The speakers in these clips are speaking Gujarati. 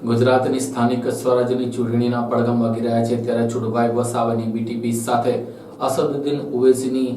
ગુજરાતની સ્થાનિક સ્વરાજ્યની ચૂંટણીના પડઘમ વાગી રહ્યા છે ત્યારે છુટભાઈ વસાવાની બીટીપી સાથે અસદુદ્દીન ઓવૈસીની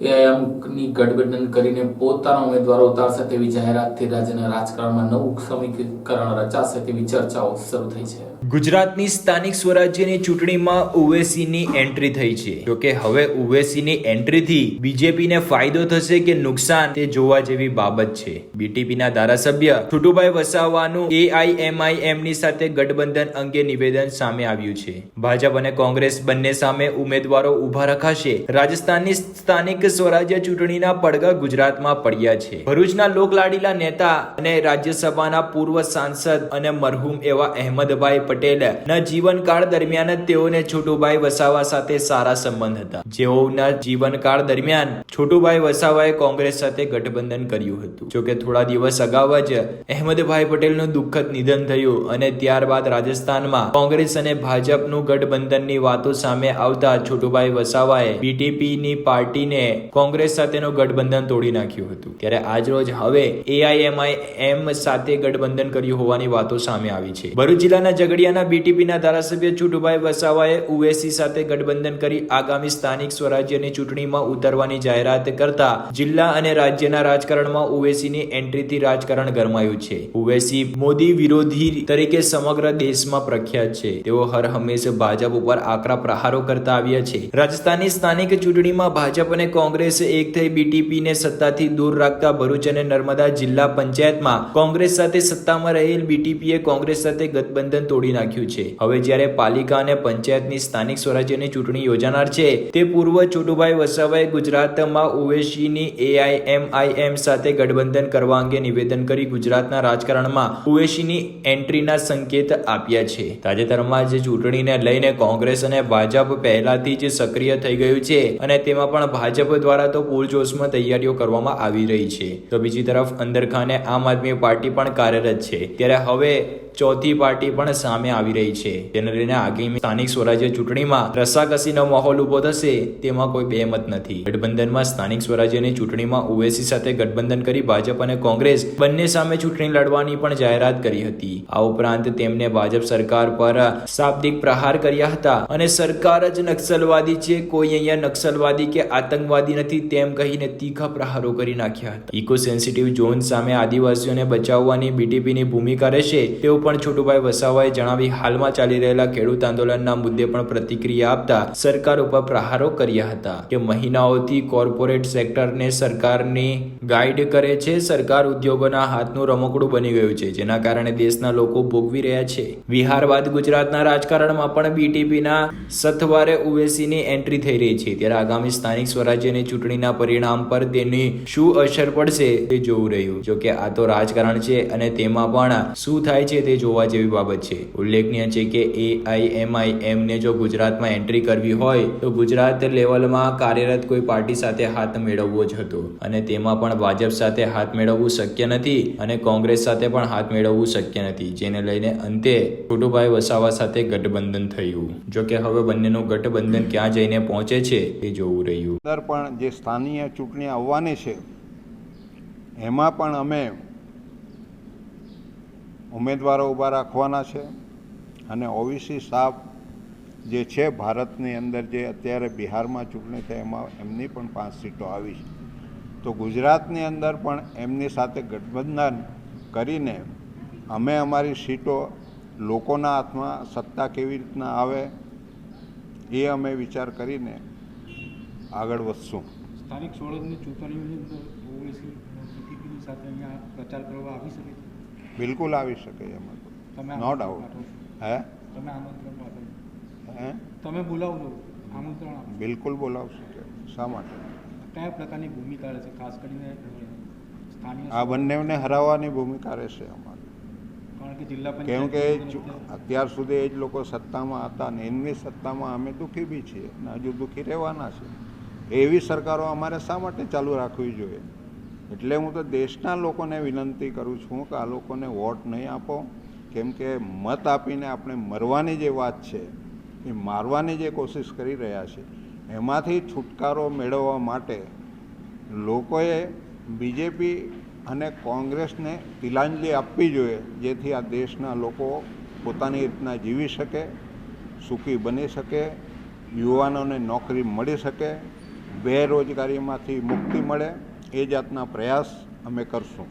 એઆઈએમની ગઠબંધન કરીને પોતાના ઉમેદવારો ઉતારશે તેવી જાહેરાતથી રાજ્યના રાજકારણમાં નવું સમીકરણ રચાશે તેવી ચર્ચાઓ શરૂ થઈ છે। ગુજરાતની સ્થાનિક સ્વરાજ્યની ચૂંટણીમાં ઓવૈસીની એન્ટ્રી થઈ છે। જોકે હવે ઓવૈસીની એન્ટ્રીથી બીજેપીને ફાયદો થશે કે નુકસાન તે જોવા જેવી બાબત છે। બીટીપીના ધારાસભ્ય છુટુભાઈ વસાવાનું એઆઈએમઆઈએમની સાથે ગઠબંધન અંગે નિવેદન સામે આવ્યું છે। ભાજપ અને કોંગ્રેસ બંને સામે ઉમેદવારો ઉભા રખાશે। રાજસ્થાનની સ્થાનિક સ્વરાજ્ય ચૂંટણીના પડઘા ગુજરાતમાં પડ્યા છે। ભરૂચના લોકલાડીલા નેતા અને રાજ્યસભાના પૂર્વ સાંસદ અને મરહુમ એવા અહેમદભાઈ પટેલના જીવનકાળ દરમિયાન તેઓને છુટુભાઈ વસાવા સાથે સારા સંબંધ હતા। જેઓના જીવનકાળ દરમિયાન છુટુભાઈ વસાવાએ કોંગ્રેસ સાથે ગઠબંધન કર્યું હતું। જોકે થોડા દિવસ અગાઉ જ અહેમદભાઈ પટેલનું દુઃખદ નિધન થયું અને ત્યારબાદ રાજસ્થાનમાં કોંગ્રેસ અને ભાજપનું ગઠબંધનની વાતો સામે આવતા છુટુભાઈ વસાવાએ બીટીપીની પાર્ટીને કોંગ્રેસ સાથેનું ગઠબંધન તોડી નાખ્યું હતું। ત્યારે આજરોજ હવે એઆઈએમઆઈએમ સાથે ગઠબંધન કર્યું હોવાની વાતો સામે આવી છે। ભરૂચ જિલ્લાના ઝઘડિયાના બીટીપીના ધારાસભ્ય છુટુભાઈ વસાવાએ ઓવૈસી સાથે ગઠબંધન કરી આગામી સ્થાનિક સ્વરાજ્યની ચૂંટણીમાં ઉતરવાની જાહેરાત કરતા જિલ્લા અને રાજ્યના રાજકારણમાં ઓવૈસીની એન્ટ્રીથી રાજકારણ ગરમાયું છે। ઓવૈસી મોદી વિરોધી તરીકે સમગ્ર દેશમાં પ્રખ્યાત છે। તેઓ હર હંમેશ ભાજપ ઉપર આકરા પ્રહારો કરતા આવ્યા છે। રાજસ્થાનની સ્થાનિક ચૂંટણીમાં ભાજપ અને કોંગ્રેસ એક થઈ બીટીપીને સત્તાથી દૂર રાખતા ભરૂચ અને નર્મદા જિલ્લા પંચાયતમાં કોંગ્રેસ સાથે સત્તામાં રહેલ બીટીપીએ કોંગ્રેસ સાથે ગઠબંધન તોડી નાખ્યું છે। હવે જ્યારે પાલિકા અને પંચાયતની સ્થાનિક સ્વરાજ્યની ચૂંટણી યોજાનાર છે તે પૂર્વ છુટુભાઈ વસાવાએ ગુજરાતમાં ઓવૈસીની એઆઈએમઆઈએમ સાથે ગઠબંધન કરવા અંગે નિવેદન કરી ગુજરાતના રાજકારણમાં ઓવૈસીની એન્ટ્રીના સંકેત આપ્યા છે। તાજેતરમાં જ ચૂંટણીને લઈને કોંગ્રેસ અને ભાજપ પહેલાથી જ સક્રિય થઈ ગયું છે અને તેમાં પણ ભાજપ દ્વારા તો પૂરજોશમાં તૈયારીઓ કરવામાં આવી રહી છે। તો બીજી તરફ અંદરખાને આમ આદમી પાર્ટી પણ કાર્યરત છે। ત્યારે હવે ચોથી પાર્ટી પણ સામે આવી રહી છે। તેને લઈને આગામી સ્થાનિક સ્વરાજ્ય ચૂંટણીમાં રસાકસીનો માહોલ ઉભો થશે તેમાં કોઈ બેમત નથી। ગઠબંધનમાં સ્થાનિક સ્વરાજ્યની ચૂંટણીમાં ઓવૈસી સાથે ગઠબંધન કરી ભાજપ અને કોંગ્રેસ બંને સામે ચૂંટણી લડવાની પણ જાહેરાત કરી હતી। આ ઉપરાંત તેમને ભાજપ સરકાર પર શાબ્દિક પ્રહાર કર્યા હતા અને સરકાર જ નક્સલવાદી છે, કોઈ અહીંયા નક્સલવાદી કે આતંકવાદી નથી તેમ કહીને તીખા પ્રહારો કરી નાખ્યા હતા। ઇકો સેન્સિટિવ ઝોન સામે આદિવાસીઓને બચાવવાની બીટીપીની ભૂમિકા રહેશે તેવું પણ છુટુભાઈ વસાવાએ જણાવી હાલમાં ચાલી રહેલા ખેડૂત આંદોલનના મુદ્દે પણ પ્રતિક્રિયા આપતા સરકાર ઉપર પ્રહારો કર્યા હતા કે મહિનાઓથી કોર્પોરેટ સેક્ટરને સરકારની ગાઈડ કરે છે। સરકાર ઉદ્યોગોના હાથનું રમકડું બની ગયું છે જેના કારણે દેશના લોકો ભોગવી રહ્યા છે। બિહાર બાદ ગુજરાતના રાજકારણમાં પણ બીટીપીના સથવારે ઓવૈસીની એન્ટ્રી થઈ રહી છે। ત્યારે આગામી સ્થાનિક સ્વરાજ્યની ચૂંટણીના પરિણામ પર તેની શું અસર પડશે તે જોવું રહ્યું। જોકે આ તો રાજકારણ છે અને તેમાં પણ શું થાય છે તે જોવા જેવી બાબત છે। ઉલ્લેખનીય છે કે એઆઈએમઆઈએમ ને જો ગુજરાતમાં એન્ટ્રી કરવી હોય તો ગુજરાત લેવલમાં કાર્યરત કોઈ પાર્ટી સાથે હાથ મેળવવો જ હતો અને તેમાં પણ ભાજપ સાથે હાથ મેળવવું શક્ય નથી અને કોંગ્રેસ સાથે પણ હાથ મેળવવું શક્ય નથી, જેને લઈને અંતે છુટુભાઈ વસાવા સાથે ગઠબંધન થયું। જોકે હવે બંનેનું ગઠબંધન ક્યાં જઈને પહોંચે છે તે જોવું રહ્યું। પણ જે સ્થાનીય ચૂંટણી આવવાની છે એમાં પણ અમે ઉમેદવારો ઊભા રાખવાના છે અને ઓવીસી સાહેબ જે છે ભારતની અંદર જે અત્યારે બિહારમાં ચૂંટણી થઈ એમાં એમની પણ 5 સીટો આવી છે, તો ગુજરાતની અંદર પણ એમની સાથે ગઠબંધન કરીને અમે અમારી સીટો લોકોના હાથમાં સત્તા કેવી રીતના આવે એ અમે વિચાર કરીને આગળ વધશું। સ્થાનિક સ્વરાજ્યની ચૂંટણીઓની અંદર ઓવૈસી બીટીપીની સાથે અહીંયા પ્રચાર કરવા આવી શકે છે? બિલકુલ આવી શકે એમાં તો નો ડાઉટ। હે તમે આમંત્રણ પાઠવો? હે તમે બોલાવજો, આમંત્રણ આપો? બિલકુલ બોલાવશું કે શા માટે? કયા પ્રકારની ભૂમિકા રહેશે ખાસ કરીને સ્થાનિક? આ બંનેને હરાવવાની ભૂમિકા રહેશે અમારી, કારણ કે જિલ્લા કેમ પંચાયત કે અત્યાર સુધી એ જ લોકો સત્તામાં હતા ને એમની સત્તામાં અમે દુઃખી બી છીએ ને હજુ દુઃખી રહેવાના છે। એવી સરકારો અમારે શા માટે ચાલુ રાખવી જોઈએ? એટલે હું તો દેશના લોકોને વિનંતી કરું છું કે આ લોકોને વોટ નહીં આપો, કેમ કે મત આપીને આપણે મરવાની જે વાત છે એ મારવાની જે કોશિશ કરી રહ્યા છે એમાંથી છુટકારો મેળવવા માટે લોકોએ બીજેપી અને કોંગ્રેસને તિલાંજલિ આપવી જોઈએ, જેથી આ દેશના લોકો પોતાની રીતના જીવી શકે, સુખી બની શકે, યુવાનોને નોકરી મળી શકે, બેરોજગારીમાંથી મુક્તિ મળે, એ જાતના પ્રયાસ અમે કરશું.